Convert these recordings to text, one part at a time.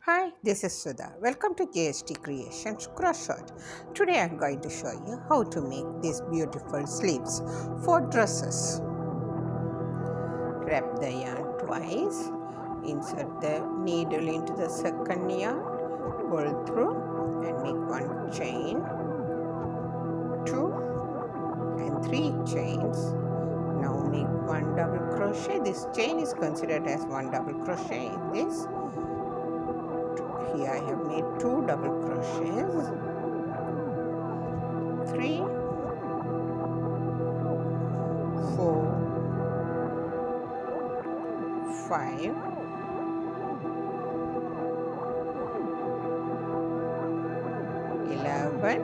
Hi, this is Sudha. Welcome to JST Creations Crochet. Today I'm going to show you how to make these beautiful sleeves for dresses. Wrap the yarn twice, insert the needle into the second yarn, pull through and make one chain, 2 and 3 chains. Now make one double crochet. This chain is considered as one double crochet in this. Here I have made 2 double crochets, 3, 4, 5, 11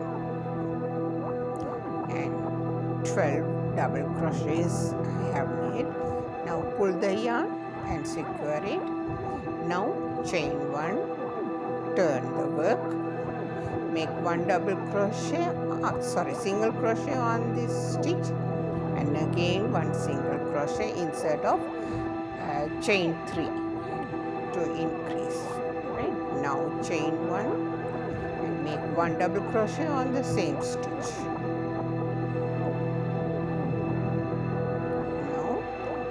and 12 double crochets I have made. Now pull the yarn and secure it. Now chain 1, turn the work, make one double crochet, single crochet on this stitch, and again one single crochet instead of chain 3 to increase. Right now chain 1 and make one double crochet on the same stitch. Now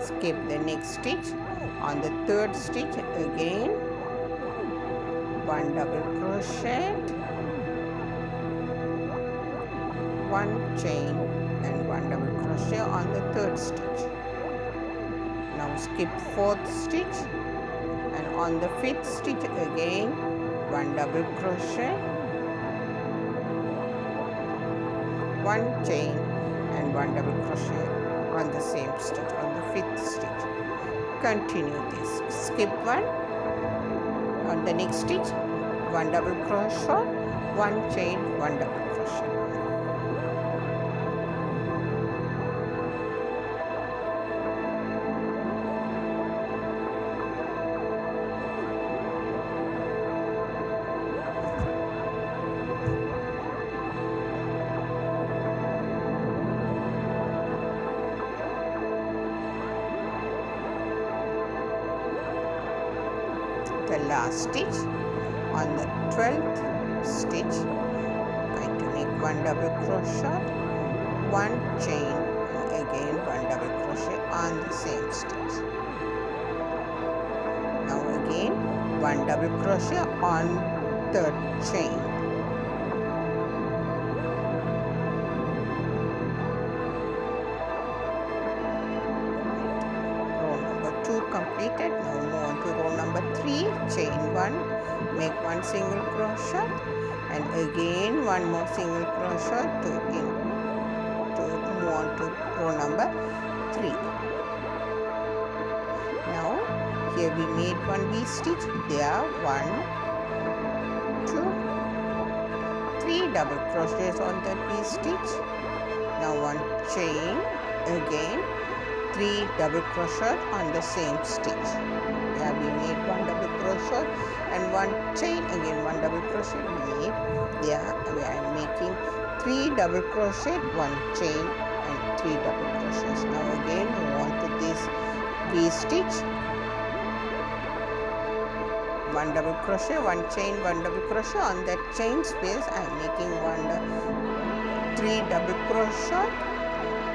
skip the next stitch. On the third stitch again one double crochet, one chain and one double crochet on the third stitch. Now skip fourth stitch and on the fifth stitch again one double crochet, one chain and one double crochet on the same stitch on the fifth stitch. Continue this. Skip one. On the next stitch, one double crochet, one chain, one double crochet. The last stitch. On the 12th stitch, going to make one double crochet, one chain and again one double crochet on the same stitch. Now again one double crochet on third chain. Row number 2 completed. Now move on to row number 3, chain 1. Make one single crochet and again one more single crochet to move on to row number 3. Now here we made one V stitch. There 1, 2, 3 double crochets on that V stitch. Now one chain, again 3 double crochet on the same stitch. Here we made one double crochet and one chain, again one double crochet we made. There we are making 3 double crochet, one chain and 3 double crochets. Now again move on to this V stitch. One double crochet, one chain, one double crochet. On that chain space I am making 3 double crochet,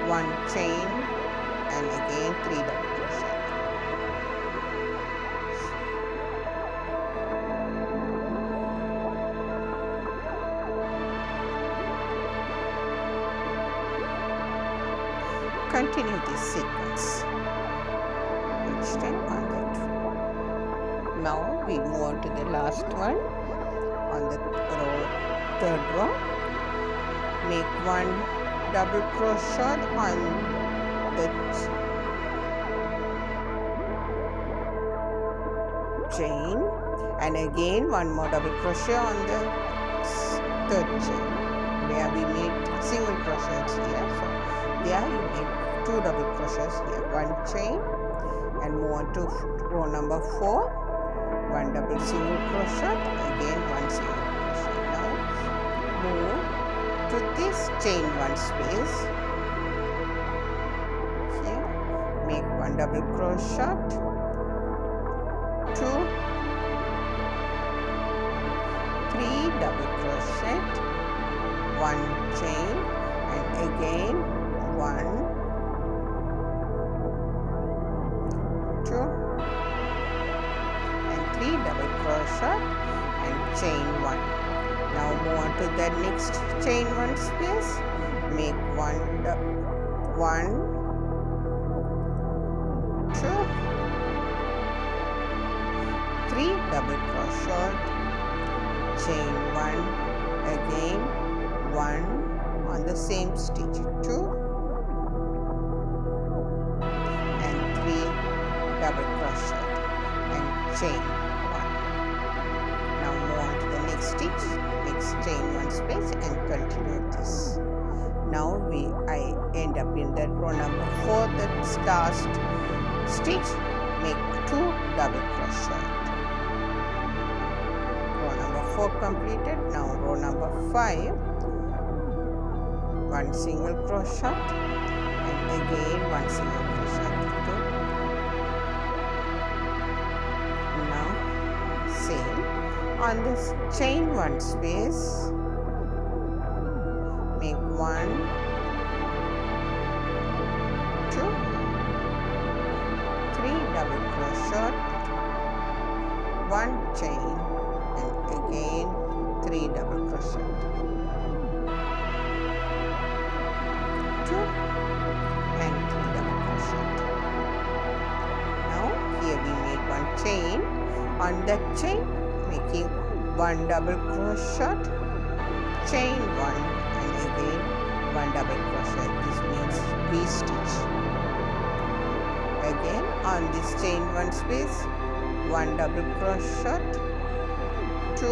one chain and again 3 double crochet. Continue this sequence each time on that. Now we move on to the last one. On the third row, make one double crochet on the chain and again one more double crochet on the third chain where we made single crochets here. So there you make 2 double crochets here, one chain and move on to row number 4, one double single crochet, again one single crochet. Now move to this chain 1 space. Here make one double crochet, 2 double crochet, 1 chain, and again 1, 2, and 3 double crochet and chain 1. Now move on to the next chain 1 space. Make 1, 2, 3 double crochet, chain 1, again 1 on the same stitch, 2 and 3 double crochet and chain 1. Now move on to the next stitch, next chain 1 space and continue this. Now I end up in the row number 4, the last stitch. Make 2 double crochet. Row number 4 completed. Now row number 5, 1 single crochet and again 1 single crochet. 2. Now same on this chain 1 space. Make 1, 2, 3 double crochet, 1 chain, and again 3 double crochet, 2 and 3 double crochet. Now here we made 1 chain. On that chain, making 1 double crochet, chain 1, and again 1 double crochet. This means V-stitch. Again on this chain 1 space, 1 double crochet, 2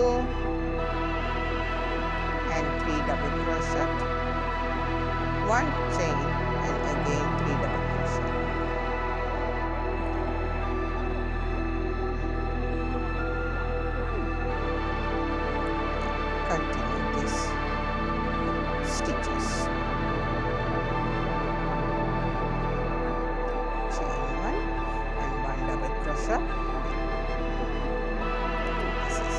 and 3 double crochet, 1 chain, and again 3 double crochet. Continue these stitches. Chain 1 and 1 double crochet. This is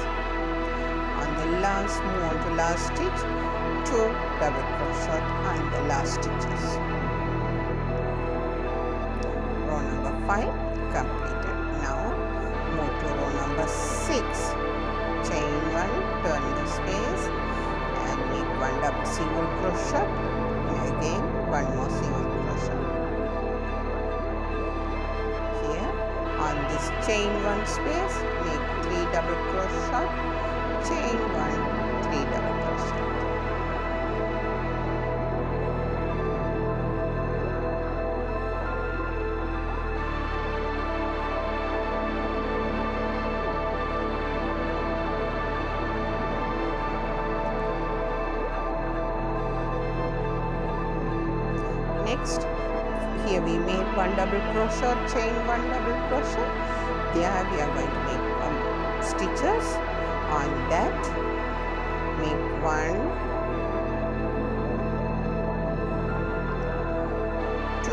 on the last, move on to last stitch, 2 double crochet on the last stitches. Row number 5 completed. Now move to row number 6. Chain 1, turn the space and make 1 double single crochet and again 1 more single crochet. Here on this chain 1 space, make 3 double crochet, chain 1, 3 double crochet. Next, here we made 1 double crochet, chain 1 double crochet. There we are going to make stitches. On that, make 1, 2,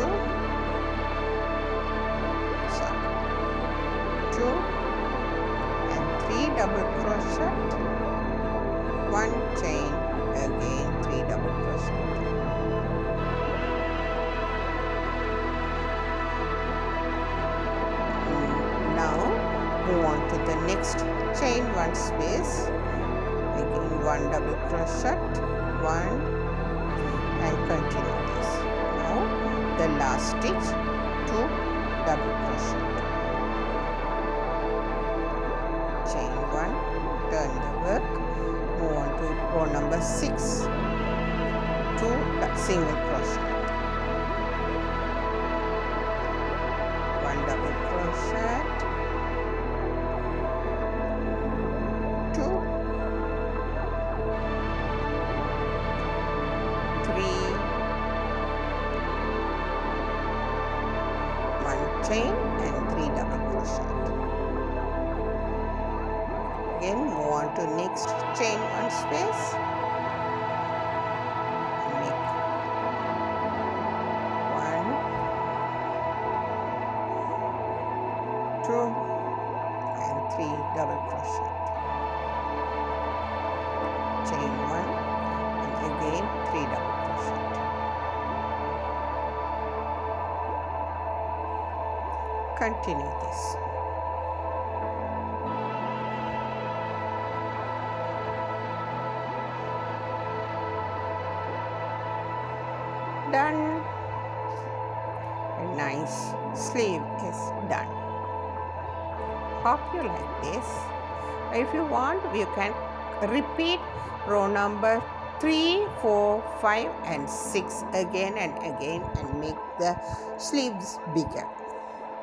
2 and 3 double crochet, 1 chain, again 3 double crochet. Move on to the next chain 1 space, again 1 double crochet, 1 and continue this. Now the last stitch, 2 double crochet, chain 1, turn the work, move on to row number 6, 2 single crochet, 1 double crochet, 2, 3, 1 chain and 3 double crochet. Again move on to next chain 1 space and make 1, 2 and 3 double crochet. chain 1 and again 3 double crochet. Continue this. Done. A nice sleeve is done. Hope you like this. If you want, you can repeat row number 3, 4, 5 and 6 again and again and make the sleeves bigger.